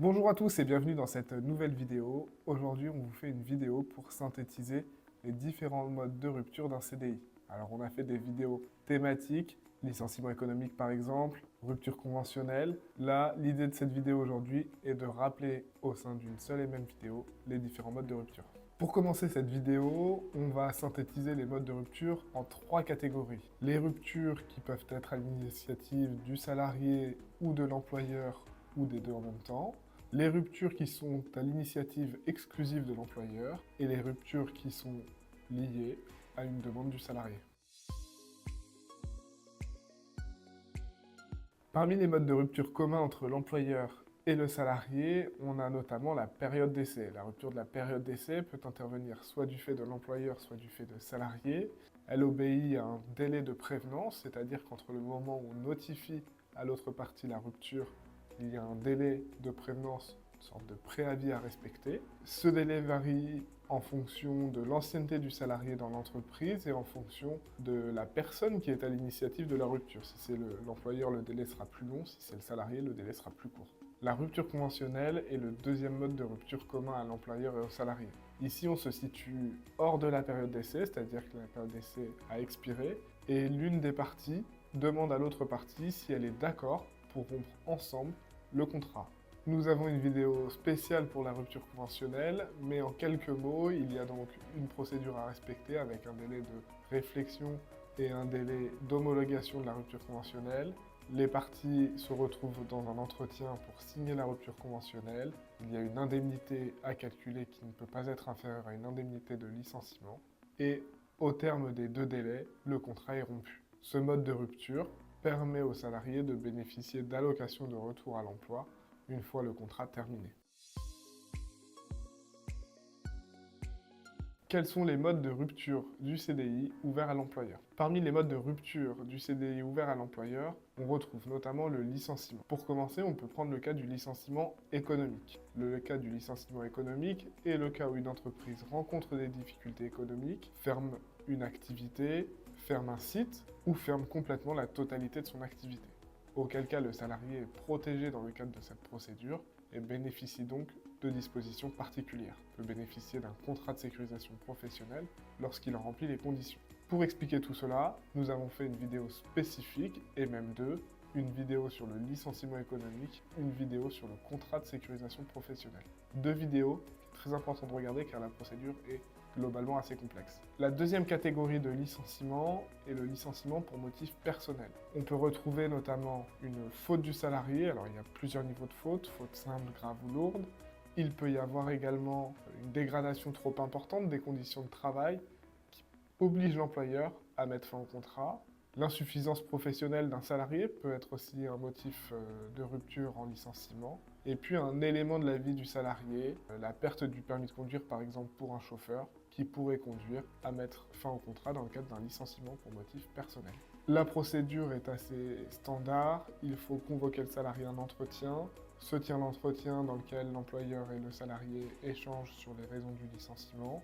Bonjour à tous et bienvenue dans cette nouvelle vidéo. Aujourd'hui, on vous fait une vidéo pour synthétiser les différents modes de rupture d'un CDI. Alors, on a fait des vidéos thématiques, licenciement économique par exemple, rupture conventionnelle. Là, l'idée de cette vidéo aujourd'hui est de rappeler au sein d'une seule et même vidéo les différents modes de rupture. Pour commencer cette vidéo, on va synthétiser les modes de rupture en 3 catégories. Les ruptures qui peuvent être à l'initiative du salarié ou de l'employeur ou des deux en même temps, les ruptures qui sont à l'initiative exclusive de l'employeur et les ruptures qui sont liées à une demande du salarié. Parmi les modes de rupture communs entre l'employeur et le salarié, on a notamment la période d'essai. La rupture de la période d'essai peut intervenir soit du fait de l'employeur, soit du fait de salarié. Elle obéit à un délai de prévenance, c'est-à-dire qu'entre le moment où on notifie à l'autre partie la rupture, il y a un délai de prévenance, une sorte de préavis à respecter. Ce délai varie en fonction de l'ancienneté du salarié dans l'entreprise et en fonction de la personne qui est à l'initiative de la rupture. Si c'est l'employeur, le délai sera plus long, si c'est le salarié, le délai sera plus court. La rupture conventionnelle est le deuxième mode de rupture commun à l'employeur et au salarié. Ici, on se situe hors de la période d'essai, c'est-à-dire que la période d'essai a expiré, et l'une des parties demande à l'autre partie si elle est d'accord pour rompre ensemble le contrat. Nous avons une vidéo spéciale pour la rupture conventionnelle, mais en quelques mots, il y a donc une procédure à respecter avec un délai de réflexion et un délai d'homologation de la rupture conventionnelle. Les parties se retrouvent dans un entretien pour signer la rupture conventionnelle. Il y a une indemnité à calculer qui ne peut pas être inférieure à une indemnité de licenciement. Et au terme des 2 délais, le contrat est rompu. Ce mode de rupture permet aux salariés de bénéficier d'allocations de retour à l'emploi une fois le contrat terminé. Quels sont les modes de rupture du CDI ouverts à l'employeur? Parmi les modes de rupture du CDI ouverts à l'employeur, on retrouve notamment le licenciement. Pour commencer, on peut prendre le cas du licenciement économique. Le cas du licenciement économique est le cas où une entreprise rencontre des difficultés économiques, ferme une activité, ferme un site ou ferme complètement la totalité de son activité. Auquel cas le salarié est protégé dans le cadre de cette procédure et bénéficie donc de dispositions particulières. Il peut bénéficier d'un contrat de sécurisation professionnelle lorsqu'il en remplit les conditions. Pour expliquer tout cela, nous avons fait une vidéo spécifique, et même deux, une vidéo sur le licenciement économique, une vidéo sur le contrat de sécurisation professionnelle. 2 vidéos, très importantes de regarder car la procédure est globalement assez complexe. La deuxième catégorie de licenciement est le licenciement pour motif personnel. On peut retrouver notamment une faute du salarié, alors il y a plusieurs niveaux de faute simple, grave ou lourde. Il peut y avoir également une dégradation trop importante des conditions de travail qui oblige l'employeur à mettre fin au contrat. L'insuffisance professionnelle d'un salarié peut être aussi un motif de rupture en licenciement. Et puis un élément de la vie du salarié, la perte du permis de conduire par exemple pour un chauffeur, qui pourrait conduire à mettre fin au contrat dans le cadre d'un licenciement pour motif personnel. La procédure est assez standard, il faut convoquer le salarié à un entretien, se tient l'entretien dans lequel l'employeur et le salarié échangent sur les raisons du licenciement,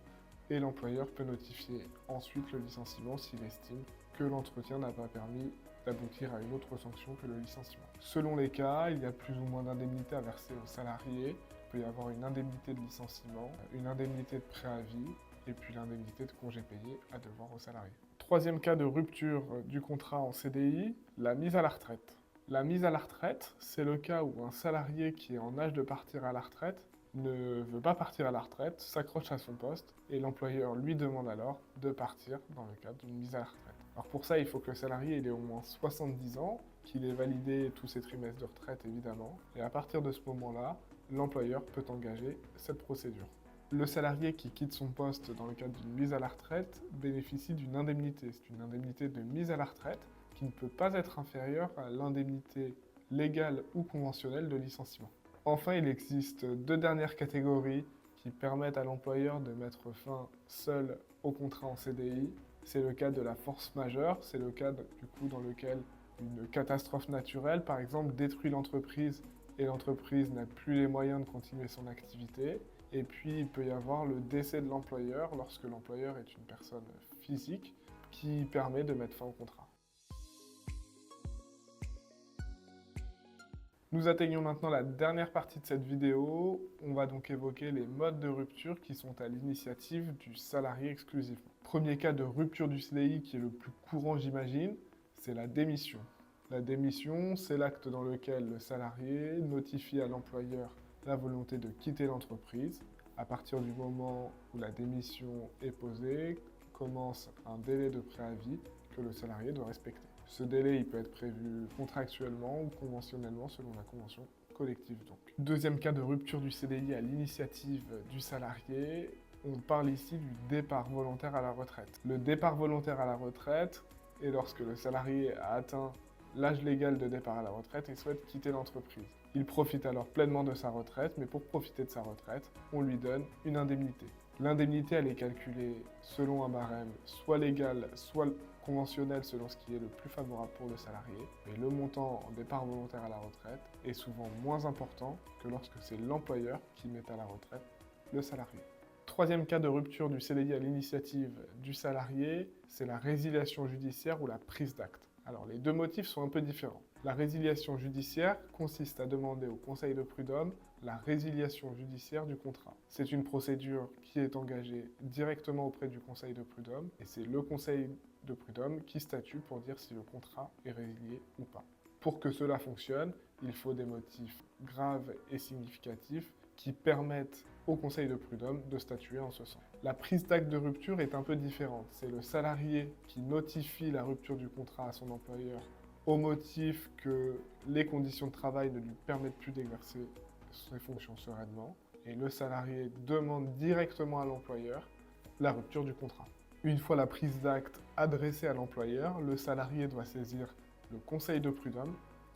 et l'employeur peut notifier ensuite le licenciement s'il estime que l'entretien n'a pas permis d'aboutir à une autre sanction que le licenciement. Selon les cas, il y a plus ou moins d'indemnités à verser aux salariés. Il peut y avoir une indemnité de licenciement, une indemnité de préavis, et puis l'indemnité de congé payé à devoir aux salariés. Troisième cas de rupture du contrat en CDI, la mise à la retraite. La mise à la retraite, c'est le cas où un salarié qui est en âge de partir à la retraite ne veut pas partir à la retraite, s'accroche à son poste, et l'employeur lui demande alors de partir dans le cadre d'une mise à la retraite. Alors pour ça, il faut que le salarié ait au moins 70 ans, qu'il ait validé tous ses trimestres de retraite évidemment, et à partir de ce moment-là, l'employeur peut engager cette procédure. Le salarié qui quitte son poste dans le cadre d'une mise à la retraite bénéficie d'une indemnité. C'est une indemnité de mise à la retraite qui ne peut pas être inférieure à l'indemnité légale ou conventionnelle de licenciement. Enfin, il existe 2 dernières catégories qui permettent à l'employeur de mettre fin seul au contrat en CDI. C'est le cas de la force majeure, c'est le cas du coup dans lequel une catastrophe naturelle, par exemple, détruit l'entreprise et l'entreprise n'a plus les moyens de continuer son activité. Et puis, il peut y avoir le décès de l'employeur lorsque l'employeur est une personne physique qui permet de mettre fin au contrat. Nous atteignons maintenant la dernière partie de cette vidéo. On va donc évoquer les modes de rupture qui sont à l'initiative du salarié exclusivement. Premier cas de rupture du CDI qui est le plus courant, j'imagine, c'est la démission. La démission, c'est l'acte dans lequel le salarié notifie à l'employeur la volonté de quitter l'entreprise. À partir du moment où la démission est posée, commence un délai de préavis que le salarié doit respecter. Ce délai, il peut être prévu contractuellement ou conventionnellement selon la convention collective donc. Deuxième cas de rupture du CDI à l'initiative du salarié, on parle ici du départ volontaire à la retraite. Le départ volontaire à la retraite est lorsque le salarié a atteint l'âge légal de départ à la retraite et souhaite quitter l'entreprise. Il profite alors pleinement de sa retraite, mais pour profiter de sa retraite, on lui donne une indemnité. L'indemnité, elle est calculée selon un barème soit légal, soit conventionnel selon ce qui est le plus favorable pour le salarié. Mais le montant en départ volontaire à la retraite est souvent moins important que lorsque c'est l'employeur qui met à la retraite le salarié. Troisième cas de rupture du CDI à l'initiative du salarié, c'est la résiliation judiciaire ou la prise d'acte. Alors les deux motifs sont un peu différents. La résiliation judiciaire consiste à demander au conseil de prud'homme la résiliation judiciaire du contrat. C'est une procédure qui est engagée directement auprès du conseil de prud'homme et c'est le conseil de prud'homme qui statue pour dire si le contrat est résilié ou pas. Pour que cela fonctionne, il faut des motifs graves et significatifs qui permettent au conseil de prud'homme de statuer en ce sens. La prise d'acte de rupture est un peu différente. C'est le salarié qui notifie la rupture du contrat à son employeur au motif que les conditions de travail ne lui permettent plus d'exercer ses fonctions sereinement. Et le salarié demande directement à l'employeur la rupture du contrat. Une fois la prise d'acte adressée à l'employeur, le salarié doit saisir le conseil de prud'homme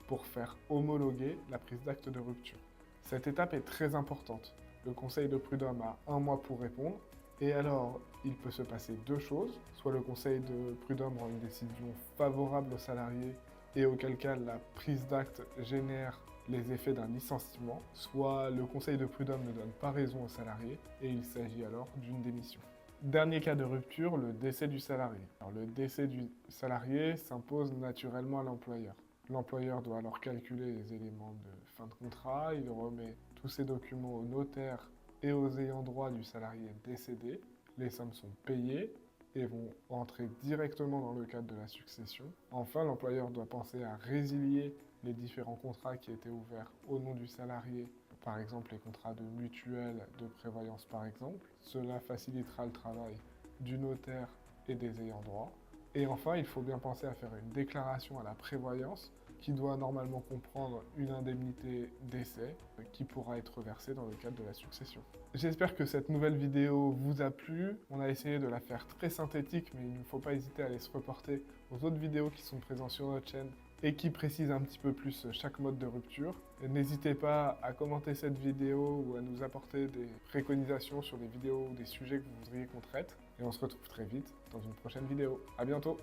pour faire homologuer la prise d'acte de rupture. Cette étape est très importante. Le conseil de prud'homme a 1 mois pour répondre. Et alors, il peut se passer deux choses. Soit le conseil de prud'homme rend une décision favorable au salarié et auquel cas la prise d'acte génère les effets d'un licenciement, soit le conseil de prud'homme ne donne pas raison au salarié et il s'agit alors d'une démission. Dernier cas de rupture, le décès du salarié. Alors, le décès du salarié s'impose naturellement à l'employeur. L'employeur doit alors calculer les éléments de fin de contrat, il remet tous ces documents au notaire et aux ayants droit du salarié décédé. Les sommes sont payées et vont entrer directement dans le cadre de la succession. Enfin, l'employeur doit penser à résilier les différents contrats qui étaient ouverts au nom du salarié, par exemple les contrats de mutuelle, de prévoyance par exemple. Cela facilitera le travail du notaire et des ayants droit. Et enfin, il faut bien penser à faire une déclaration à la prévoyance qui doit normalement comprendre une indemnité décès qui pourra être versée dans le cadre de la succession. J'espère que cette nouvelle vidéo vous a plu. On a essayé de la faire très synthétique, mais il ne faut pas hésiter à aller se reporter aux autres vidéos qui sont présentes sur notre chaîne et qui précisent un petit peu plus chaque mode de rupture. N'hésitez pas à commenter cette vidéo ou à nous apporter des préconisations sur des vidéos ou des sujets que vous voudriez qu'on traite. Et on se retrouve très vite dans une prochaine vidéo. À bientôt!